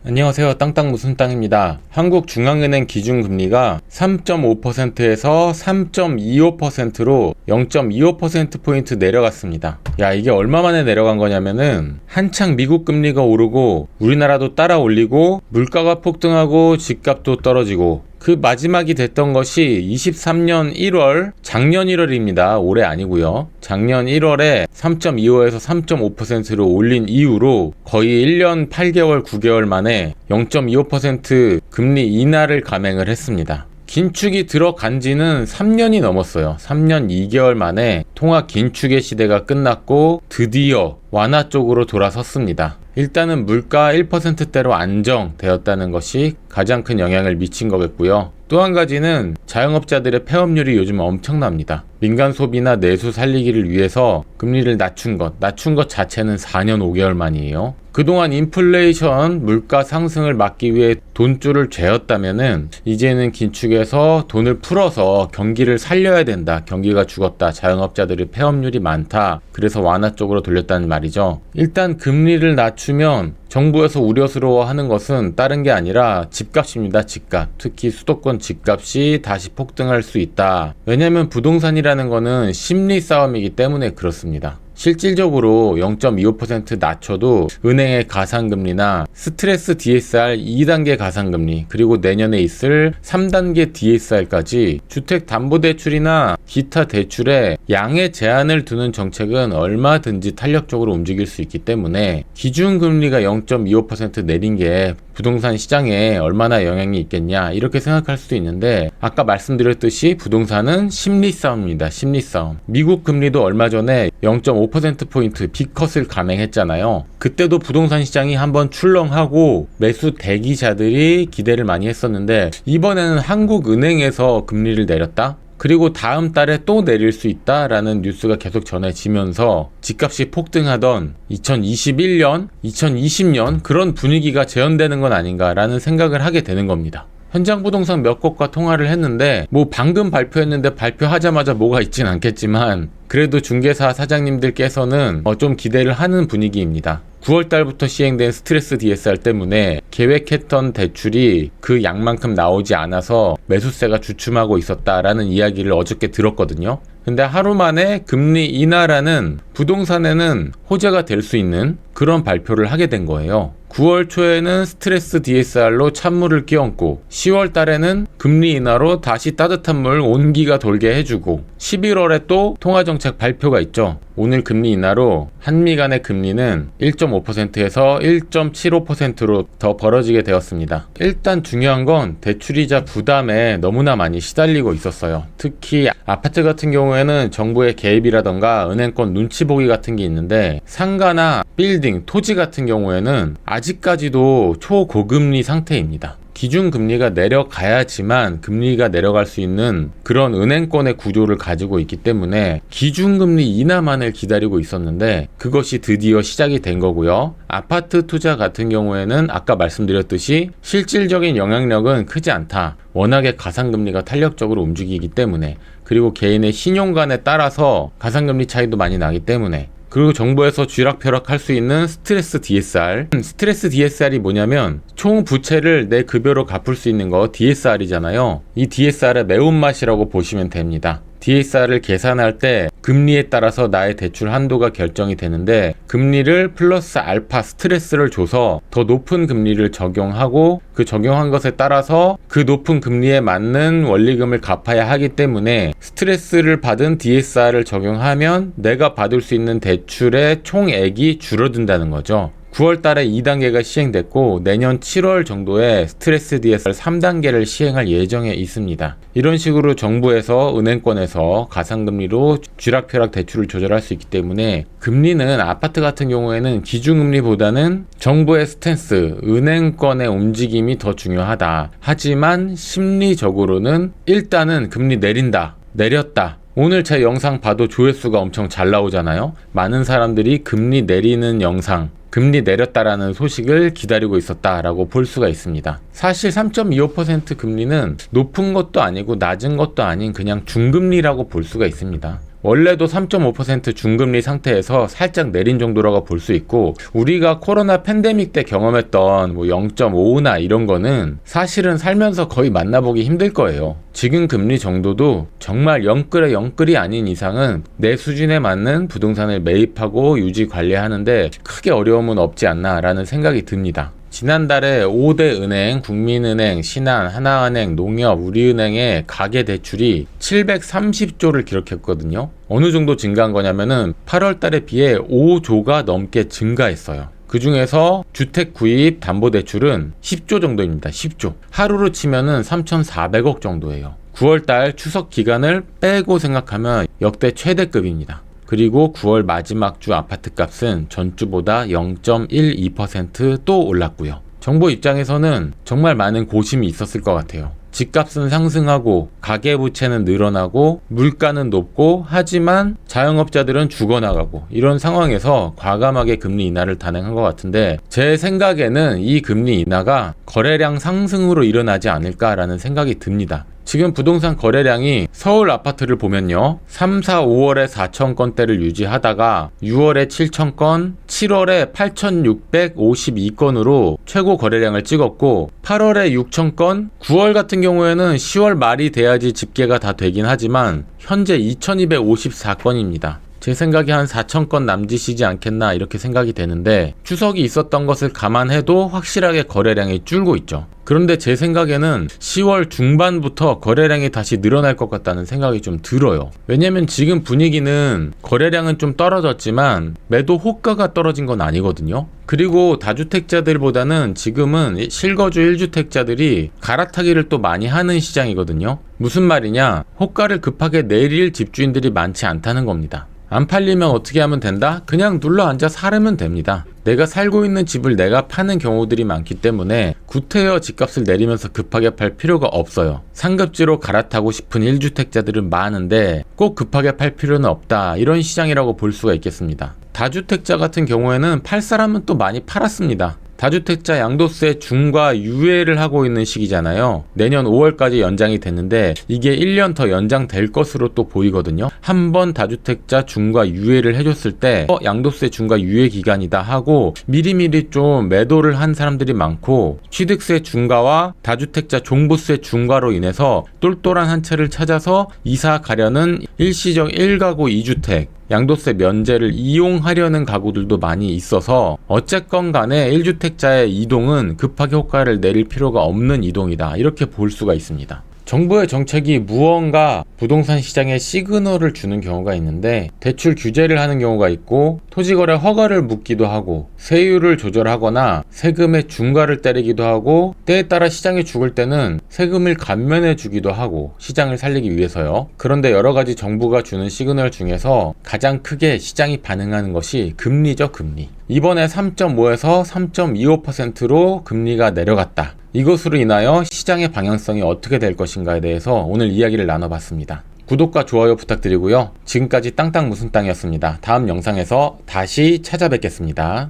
안녕하세요. 땅땅 무슨 땅입니다. 한국중앙은행 기준금리가 3.5%에서 3.25%로 0.25%포인트 내려갔습니다. 야, 이게 얼마 만에 내려간 거냐면은 한창 미국 금리가 오르고 우리나라도 따라 올리고 물가가 폭등하고 집값도 떨어지고 그 마지막이 됐던 것이 23년 1월, 작년 1월입니다. 올해 아니고요. 작년 1월에 3.25에서 3.5%로 올린 이후로 거의 1년 8개월, 9개월 만에 0.25% 금리 인하를 감행을 했습니다. 긴축이 들어간 지는 3년이 넘었어요. 3년 2개월 만에 통화 긴축의 시대가 끝났고 드디어 완화 쪽으로 돌아섰습니다. 일단은 물가 1%대로 안정되었다는 것이 가장 큰 영향을 미친 거겠고요. 또 한 가지는 자영업자들의 폐업률이 요즘 엄청납니다. 민간 소비나 내수 살리기를 위해서 금리를 낮춘 것 자체는 4년 5개월 만이에요. 그동안 인플레이션 물가 상승을 막기 위해 돈줄을 죄었다면은 이제는 긴축해서 돈을 풀어서 경기를 살려야 된다. 경기가 죽었다. 자영업자들의 폐업률이 많다. 그래서 완화 쪽으로 돌렸다는 말이죠. 일단 금리를 낮추면 정부에서 우려스러워하는 것은 다른 게 아니라 집값입니다. 집값. 특히 수도권 집값이 다시 폭등할 수 있다. 왜냐하면 부동산이라는 거는 심리 싸움이기 때문에 그렇습니다. 실질적으로 0.25% 낮춰도 은행의 가상금리나 스트레스 DSR 2단계 가상금리 그리고 내년에 있을 3단계 DSR까지 주택담보대출이나 기타 대출에 양의 제한을 두는 정책은 얼마든지 탄력적으로 움직일 수 있기 때문에 기준금리가 0.25% 내린 게 부동산 시장에 얼마나 영향이 있겠냐 이렇게 생각할 수도 있는데 아까 말씀드렸듯이 부동산은 심리 싸움입니다. 심리 싸움. 미국 금리도 얼마 전에 0.5%포인트 B컷을 감행했잖아요. 그때도 부동산 시장이 한번 출렁하고 매수 대기자들이 기대를 많이 했었는데 이번에는 한국은행에서 금리를 내렸다? 그리고 다음 달에 또 내릴 수 있다라는 뉴스가 계속 전해지면서 집값이 폭등하던 2021년, 2020년 그런 분위기가 재현되는 건 아닌가라는 생각을 하게 되는 겁니다. 현장 부동산 몇 곳과 통화를 했는데 뭐 방금 발표했는데 발표하자마자 뭐가 있진 않겠지만 그래도 중개사 사장님들께서는 좀 기대를 하는 분위기입니다. 9월 달부터 시행된 스트레스 DSR 때문에 계획했던 대출이 그 양만큼 나오지 않아서 매수세가 주춤하고 있었다라는 이야기를 어저께 들었거든요. 근데 하루 만에 금리 인하라는 부동산에는 호재가 될 수 있는 그런 발표를 하게 된 거예요. 9월 초에는 스트레스 DSR로 찬물을 끼얹고 10월 달에는 금리 인하로 다시 따뜻한 물 온기가 돌게 해주고 11월에 또 통화정책 발표가 있죠. 오늘 금리 인하로 한미 간의 금리는 1.5%에서 1.75%로 더 벌어지게 되었습니다. 일단 중요한 건 대출이자 부담에 너무나 많이 시달리고 있었어요. 특히 아파트 같은 경우에는 정부의 개입이라던가 은행권 눈치 보기 같은 게 있는데 상가나 빌딩, 토지 같은 경우에는 아직까지도 초고금리 상태입니다. 기준금리가 내려가야지만 금리가 내려갈 수 있는 그런 은행권의 구조를 가지고 있기 때문에 기준금리 인하만을 기다리고 있었는데 그것이 드디어 시작이 된 거고요. 아파트 투자 같은 경우에는 아까 말씀드렸듯이 실질적인 영향력은 크지 않다. 워낙에 가상금리가 탄력적으로 움직이기 때문에 그리고 개인의 신용관에 따라서 가상금리 차이도 많이 나기 때문에 그리고 정부에서 쥐락펴락 할 수 있는 스트레스 DSR. 스트레스 DSR이 뭐냐면 총 부채를 내 급여로 갚을 수 있는 거 DSR이잖아요. 이 DSR의 매운맛이라고 보시면 됩니다. DSR을 계산할 때 금리에 따라서 나의 대출 한도가 결정이 되는데 금리를 플러스 알파 스트레스를 줘서 더 높은 금리를 적용하고 그 적용한 것에 따라서 그 높은 금리에 맞는 원리금을 갚아야 하기 때문에 스트레스를 받은 DSR을 적용하면 내가 받을 수 있는 대출의 총액이 줄어든다는 거죠. 9월 달에 2단계가 시행됐고 내년 7월 정도에 스트레스 DSR 3단계를 시행할 예정에 있습니다. 이런 식으로 정부에서 은행권에서 가상금리로 쥐락펴락 대출을 조절할 수 있기 때문에 금리는 아파트 같은 경우에는 기준금리보다는 정부의 스탠스, 은행권의 움직임이 더 중요하다. 하지만 심리적으로는 일단은 금리 내린다, 내렸다. 오늘 제 영상 봐도 조회수가 엄청 잘 나오잖아요. 많은 사람들이 금리 내리는 영상, 금리 내렸다라는 소식을 기다리고 있었다라고 볼 수가 있습니다. 사실 3.25% 금리는 높은 것도 아니고 낮은 것도 아닌 그냥 중금리라고 볼 수가 있습니다. 원래도 3.5% 중금리 상태에서 살짝 내린 정도라고 볼 수 있고, 우리가 코로나 팬데믹 때 경험했던 0.5나 이런 거는 사실은 살면서 거의 만나보기 힘들 거예요. 지금 금리 정도도 정말 영끌의 영끌이 아닌 이상은 내 수준에 맞는 부동산을 매입하고 유지 관리하는데 크게 어려움은 없지 않나 라는 생각이 듭니다. 지난달에 5대 은행, 국민은행, 신한, 하나은행, 농협, 우리은행의 가계대출이 730조를 기록했거든요. 어느 정도 증가한 거냐면은 8월 달에 비해 5조가 넘게 증가했어요. 그 중에서 주택 구입 담보대출은 10조 정도입니다. 10조. 하루로 치면은 3,400억 정도예요. 9월달 추석 기간을 빼고 생각하면 역대 최대급입니다. 그리고 9월 마지막 주 아파트 값은 전주보다 0.12% 또 올랐고요. 정부 입장에서는 정말 많은 고심이 있었을 것 같아요. 집값은 상승하고 가계부채는 늘어나고 물가는 높고 하지만 자영업자들은 죽어나가고 이런 상황에서 과감하게 금리 인하를 단행한 것 같은데, 제 생각에는 이 금리 인하가 거래량 상승으로 일어나지 않을까라는 생각이 듭니다. 지금 부동산 거래량이 서울 아파트를 보면요, 3, 4, 5월에 4,000건대를 유지하다가 6월에 7,000건, 7월에 8,652건으로 최고 거래량을 찍었고, 8월에 6,000건, 9월 같은 경우에는 10월 말이 돼야지 집계가 다 되긴 하지만 현재 2,254건입니다. 제 생각에 한 4,000건 남짓이지 않겠나 이렇게 생각이 되는데, 추석이 있었던 것을 감안해도 확실하게 거래량이 줄고 있죠. 그런데 제 생각에는 10월 중반부터 거래량이 다시 늘어날 것 같다는 생각이 좀 들어요. 왜냐면 지금 분위기는 거래량은 좀 떨어졌지만 매도 호가가 떨어진 건 아니거든요. 그리고 다주택자들보다는 지금은 실거주 1주택자들이 갈아타기를 또 많이 하는 시장이거든요. 무슨 말이냐? 호가를 급하게 내릴 집주인들이 많지 않다는 겁니다. 안 팔리면 어떻게 하면 된다? 그냥 눌러 앉아 살면 됩니다. 내가 살고 있는 집을 내가 파는 경우들이 많기 때문에 구태여 집값을 내리면서 급하게 팔 필요가 없어요. 상급지로 갈아타고 싶은 1주택자들은 많은데 꼭 급하게 팔 필요는 없다, 이런 시장이라고 볼 수가 있겠습니다. 다주택자 같은 경우에는 팔 사람은 또 많이 팔았습니다. 다주택자 양도세 중과 유예를 하고 있는 시기잖아요. 내년 5월까지 연장이 됐는데 이게 1년 더 연장될 것으로 또 보이거든요. 한번 다주택자 중과 유예를 해줬을 때 양도세 중과 유예 기간이다 하고 미리미리 좀 매도를 한 사람들이 많고, 취득세 중과와 다주택자 종부세 중과로 인해서 똘똘한 한 채를 찾아서 이사 가려는 일시적 1가구 2주택 양도세 면제를 이용하려는 가구들도 많이 있어서 어쨌건 간에 1주택자의 이동은 급하게 호가를 내릴 필요가 없는 이동이다, 이렇게 볼 수가 있습니다. 정부의 정책이 무언가 부동산 시장에 시그널을 주는 경우가 있는데, 대출 규제를 하는 경우가 있고, 토지거래 허가를 묻기도 하고, 세율을 조절하거나 세금의 중과를 때리기도 하고, 때에 따라 시장이 죽을 때는 세금을 감면해 주기도 하고, 시장을 살리기 위해서요. 그런데 여러가지 정부가 주는 시그널 중에서 가장 크게 시장이 반응하는 것이 금리죠. 금리. 이번에 3.5에서 3.25%로 금리가 내려갔다. 이것으로 인하여 시장의 방향성이 어떻게 될 것인가에 대해서 오늘 이야기를 나눠봤습니다. 구독과 좋아요 부탁드리고요. 지금까지 땅땅 무슨 땅이었습니다. 다음 영상에서 다시 찾아뵙겠습니다.